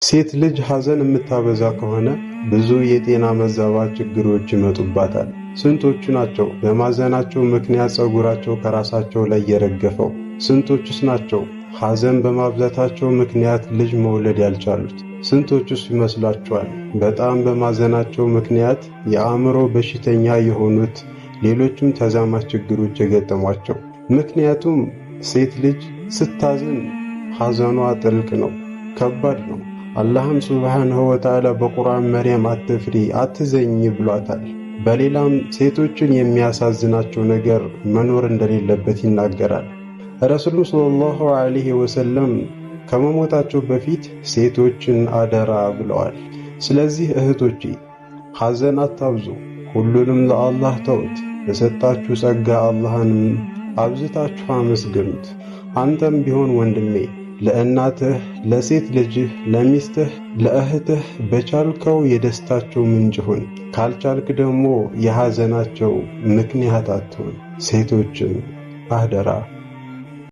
ሴት ልጅ ሐዘን የምታበዛ ከሆነ ብዙ የጤና መዛባት ችግሮች ይመጡባታል። ስንቶቹ ናቸው በማዘናቸው ምክንያት ጸጉራቸው ከራሳቸው ላይ የረገፈው? ስንቶቹስ ናቸው ሐዘን በማብዛታቸው ምክንያት ልጅ መውለድ ያልቻሉት? ስንቶቹስ ይመስላችኋል በጣም በማዘናቸው ምክንያት የአእምሮ በሽተኛ የሆኑት? ሌሎችም ተዛማች ችግሮች የገጠሟቸው? ምክንያቱም ሴት ልጅ ስታዝን ሐዘኗ ጥልቅ ነው፣ ከባድ ነው። አላህም ሱብሓነሁ ወተዓላ በቁርአን መርየም አትፍሪ አትዘኝ ብሏታል። በሌላም ሴቶችን የሚያሳዝናቸው ነገር መኖር እንደሌለበት ይናገራል። ረሱሉ ሰለላሁ ዐለይሂ ወሰለም ከመሞታቸው በፊት ሴቶችን አደራ ብለዋል። ስለዚህ እህቶቼ ሐዘን አታብዙ፣ ሁሉንም ለአላህ ተውት። በሰጣችሁ ጸጋ አላህንም አብዝታችሁ አመስግኑት። አንተም ቢሆን ወንድሜ ለእናትህ፣ ለሴት ልጅህ፣ ለሚስትህ፣ ለእህትህ በቻልከው የደስታቸው ምንጭ ሁን። ካልቻልክ ደግሞ የሐዘናቸው ምክንያት አትሁን። ሴቶችን አደራ